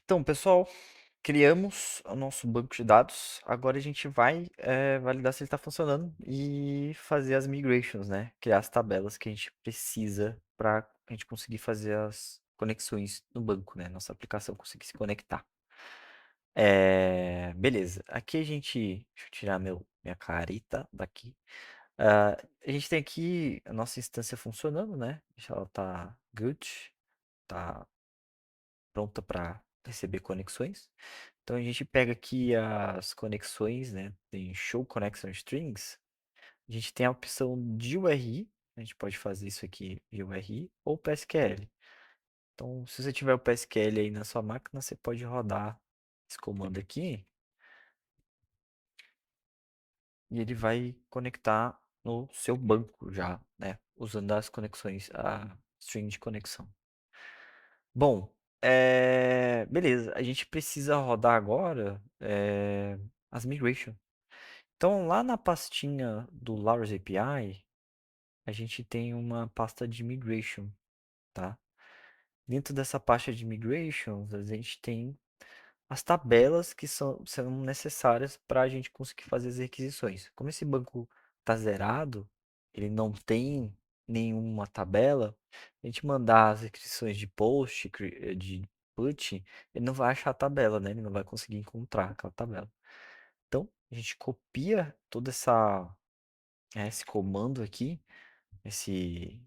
Então, pessoal, criamos o nosso banco de dados. Agora a gente vai validar se ele está funcionando e fazer as migrations, né? Criar as tabelas que a gente precisa para a gente conseguir fazer as conexões no banco, né? Nossa aplicação conseguir se conectar. Beleza. Aqui a gente. Deixa eu tirar minha carita daqui. A gente tem aqui a nossa instância funcionando, né? Deixa ela tá good, tá pronta para receber conexões. Então a gente pega aqui as conexões, né? Tem Show Connection Strings. A gente tem a opção de URI. A gente pode fazer isso aqui via URI ou PSQL. Então, se você tiver o PSQL aí na sua máquina, você pode rodar esse comando aqui e ele vai conectar no seu banco já, né? Usando as conexões, a string de conexão. Bom, beleza. A gente precisa rodar agora as migration. Então, lá na pastinha do Laurels API, a gente tem uma pasta de migration, tá? Dentro dessa pasta de migrations, a gente tem as tabelas que serão necessárias para a gente conseguir fazer as requisições. Como esse banco está zerado, ele não tem nenhuma tabela, a gente mandar as requisições de post, de put, ele não vai achar a tabela, né? Ele não vai conseguir encontrar aquela tabela. Então, a gente copia toda esse comando aqui, esse,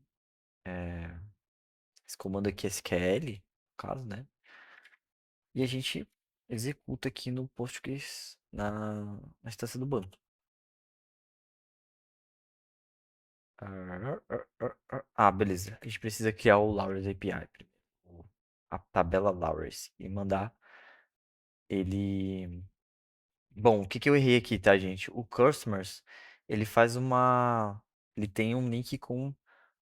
esse comando aqui SQL, no caso, né? E a gente executa aqui no Postgres na instância do banco. Beleza. A gente precisa criar o Laurels API primeiro. A tabela Laurels e mandar ele. Bom, o que que eu errei aqui, tá, gente? O Customers, ele faz uma. Ele tem um link com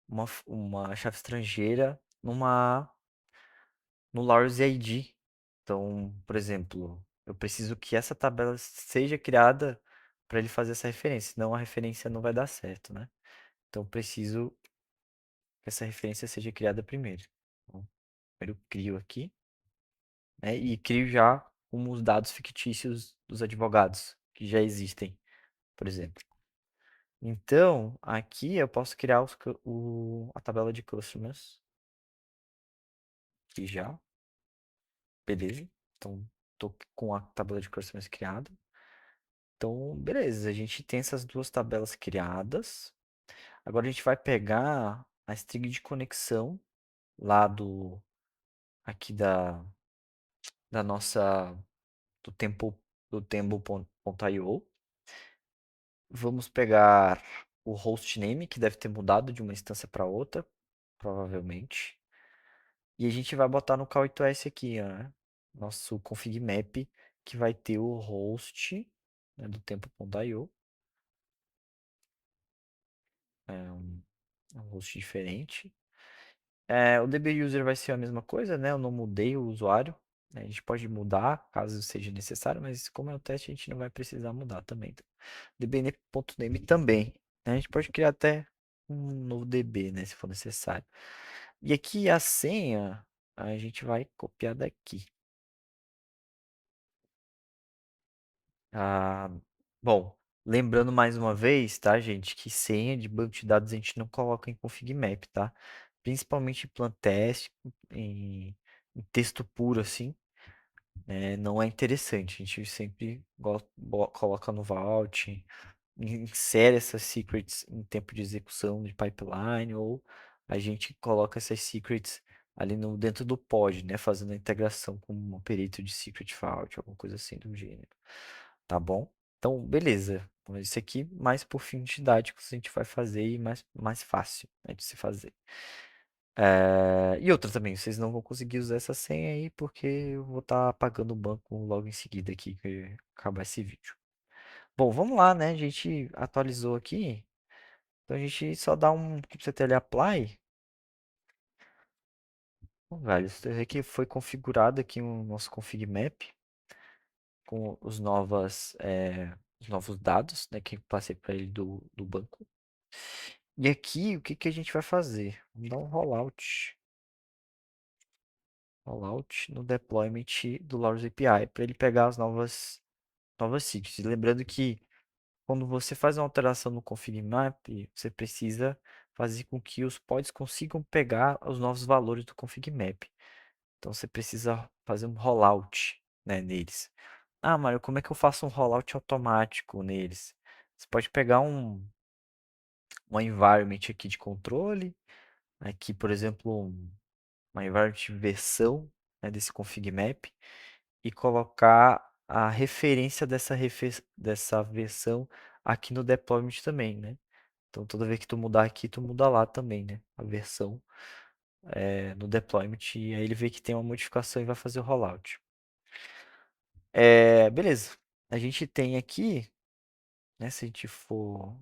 uma chave estrangeira no Laurels ID. Então, por exemplo, eu preciso que essa tabela seja criada para ele fazer essa referência, senão a referência não vai dar certo, né? Então, eu preciso que essa referência seja criada primeiro. Então, primeiro eu crio aqui, né? E crio já com os dados fictícios dos advogados que já existem, por exemplo. Então, aqui eu posso criar a tabela de customers aqui já, beleza? Então, tô com a tabela de customers criada. Então, beleza, a gente tem essas duas tabelas criadas. Agora a gente vai pegar a string de conexão lá aqui da nossa do tempo.io. Vamos pegar o hostname, que deve ter mudado de uma instância para outra, provavelmente. E a gente vai botar no K8s aqui, ó, né? Nosso config map, que vai ter o host, né, do tempo.io. É um host diferente. O DB user vai ser a mesma coisa, né? Eu não mudei o usuário, né? A gente pode mudar caso seja necessário, mas como é o teste, a gente não vai precisar mudar também. Então, db.name também, né? A gente pode criar até um novo DB, né? Se for necessário. E aqui a senha, a gente vai copiar daqui. Ah, bom, lembrando mais uma vez, tá, gente, que senha de banco de dados a gente não coloca em config map, tá? Principalmente em plan teste, em texto puro assim, não é interessante. A gente sempre coloca no vault, insere essas secrets em tempo de execução de pipeline, ou a gente coloca essas secrets ali no, dentro do pod, né? Fazendo a integração com um operator de secret vault, alguma coisa assim do gênero. Tá bom? Então, beleza. Então, isso aqui mais por fim didáticos a gente vai fazer e mais fácil, né, de se fazer. E outra também, vocês não vão conseguir usar essa senha aí porque eu vou estar apagando o banco logo em seguida aqui que acabar esse vídeo. Bom, vamos lá, né? A gente atualizou aqui. Então a gente só dá um ctrl apply. Bom, velho, você vê que foi configurado aqui o nosso config map com os novos dados, né, que eu passei para ele do banco. E aqui, o que que a gente vai fazer? Vamos dar um rollout. rollout no deployment do Laurus API para ele pegar as novas seeds. E lembrando que quando você faz uma alteração no config map, você precisa fazer com que os pods consigam pegar os novos valores do config map. Então você precisa fazer um rollout, né, neles. Ah, Mário, como é que eu faço um rollout automático neles? Você pode pegar um environment aqui de controle, aqui, por exemplo, uma environment de versão, né, desse config map e colocar a referência dessa versão aqui no deployment também, né? Então toda vez que tu mudar aqui, tu muda lá também, né? A versão no deployment e aí ele vê que tem uma modificação e vai fazer o rollout. Beleza. A gente tem aqui, né? Se a gente for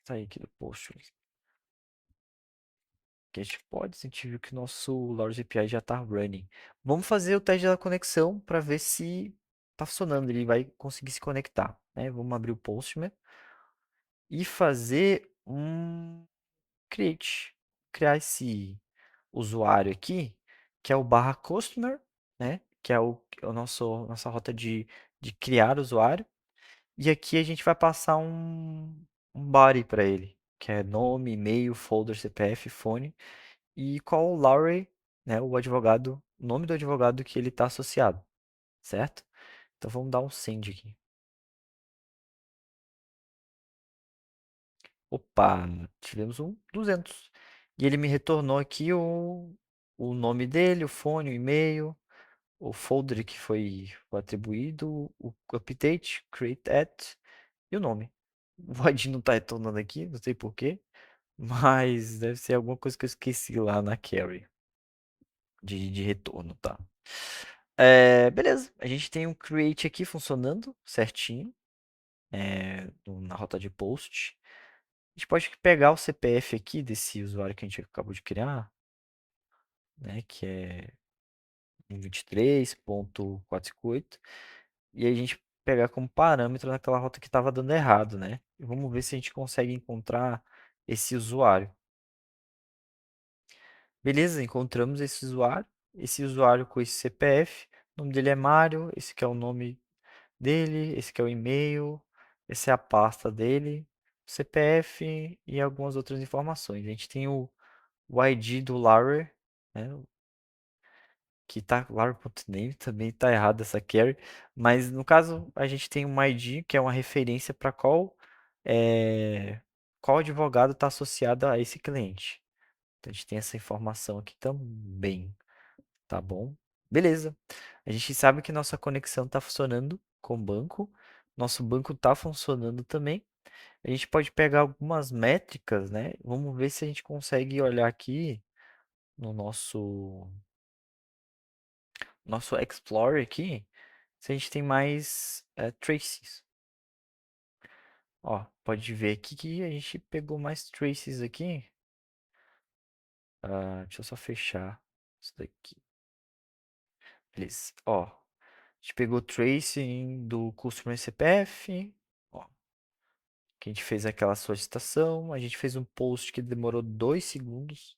sair aqui do post, que a gente pode, se a gente viu que o nosso Lourdes API já está running. Vamos fazer o teste da conexão para ver se está funcionando, ele vai conseguir se conectar, né? Vamos abrir o Postman e fazer um create, criar esse usuário aqui, que é o barra customer, né? Que é o nossa rota de criar usuário. E aqui a gente vai passar um body para ele, que é nome, e-mail, folder, CPF, fone e qual o Lowry, né, o advogado, o nome do advogado que ele está associado, certo? Então vamos dar um send aqui. Opa, tivemos um 200. E ele me retornou aqui o nome dele, o fone, o e-mail, o folder que foi atribuído, o update, create at e o nome. O Void não está retornando aqui, não sei por quê, mas deve ser alguma coisa que eu esqueci lá na carry de retorno, tá? Beleza, a gente tem um create aqui funcionando certinho na rota de post. A gente pode pegar o CPF aqui desse usuário que a gente acabou de criar, né, que é 23.458, e aí a gente pegar como parâmetro naquela rota que estava dando errado, né? E vamos ver se a gente consegue encontrar esse usuário. Beleza, encontramos esse usuário com esse CPF, o nome dele é Mário, esse que é o nome dele, esse que é o e-mail, essa é a pasta dele, CPF e algumas outras informações. A gente tem o ID do Lauer, né? Que tá Lauer.name, também tá errado essa carry, mas no caso a gente tem um ID que é uma referência para qual advogado está associado a esse cliente. Então a gente tem essa informação aqui também, tá bom? Beleza. A gente sabe que nossa conexão está funcionando com o banco, nosso banco está funcionando também. A gente pode pegar algumas métricas, né? Vamos ver se a gente consegue olhar aqui no nosso Explorer aqui, se a gente tem mais traces. Ó, pode ver aqui que a gente pegou mais traces aqui. Deixa eu só fechar isso daqui. Beleza. Ó, a gente pegou tracing do Customer CPF. Ó, que a gente fez aquela solicitação. A gente fez um post que demorou 2 segundos.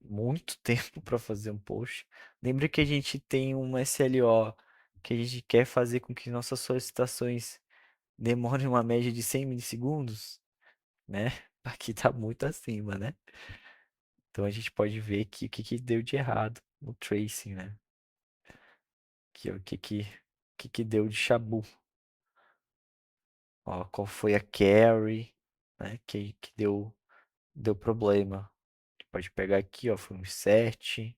Muito tempo para fazer um post. Lembra que a gente tem um SLO que a gente quer fazer com que nossas solicitações demorem uma média de 100 milissegundos, né? Aqui tá muito acima, né? Então a gente pode ver que o que, que deu de errado no tracing, né? Que, o que deu de chabu. Ó, qual foi a carry, né? Que deu problema. A gente pode pegar aqui, ó, foi um 7.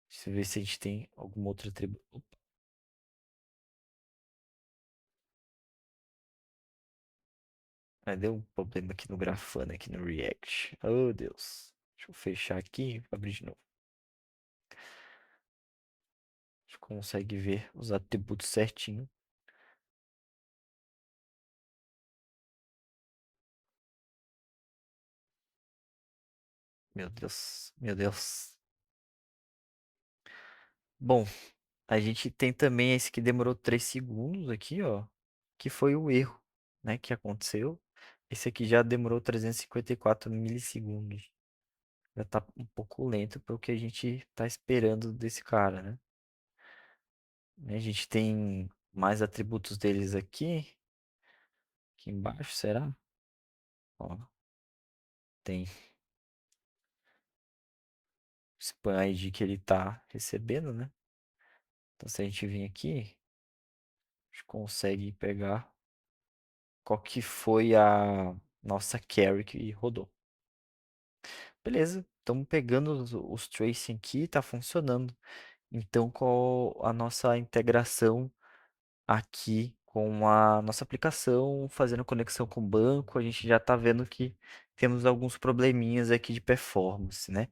Deixa eu ver se a gente tem alguma outra atributo. Deu um problema aqui no Grafana, aqui no React. Oh, Deus. Deixa eu fechar aqui e abrir de novo. A gente consegue ver os atributos certinho. Meu Deus, meu Deus. Bom, a gente tem também esse que demorou 3 segundos aqui, ó. Que foi o erro, né, que aconteceu. Esse aqui já demorou 354 milissegundos. já tá um pouco lento para o que a gente tá esperando desse cara, né? A gente tem mais atributos deles aqui embaixo, será? Ó, tem o spam ID que ele tá recebendo, né? Então se a gente vir aqui, a gente consegue pegar qual que foi a nossa carry que rodou. Beleza, estamos pegando os tracing aqui, tá funcionando. Então, com a nossa integração aqui com a nossa aplicação, fazendo conexão com o banco, a gente já está vendo que temos alguns probleminhas aqui de performance, né?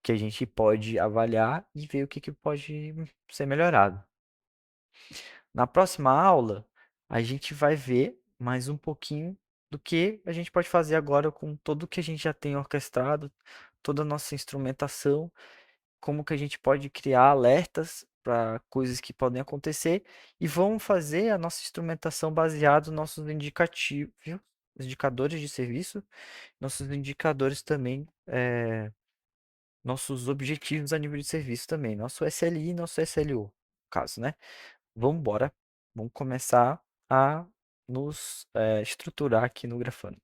Que a gente pode avaliar e ver o que, que pode ser melhorado. Na próxima aula, a gente vai ver mais um pouquinho do que a gente pode fazer agora com tudo que a gente já tem orquestrado, toda a nossa instrumentação, como que a gente pode criar alertas para coisas que podem acontecer e vamos fazer a nossa instrumentação baseada nos nossos indicativos, indicadores de serviço, nossos indicadores também, nossos objetivos a nível de serviço também, nosso SLI e nosso SLO, no caso, né? Vamos embora, vamos começar a nos estruturar aqui no Grafana.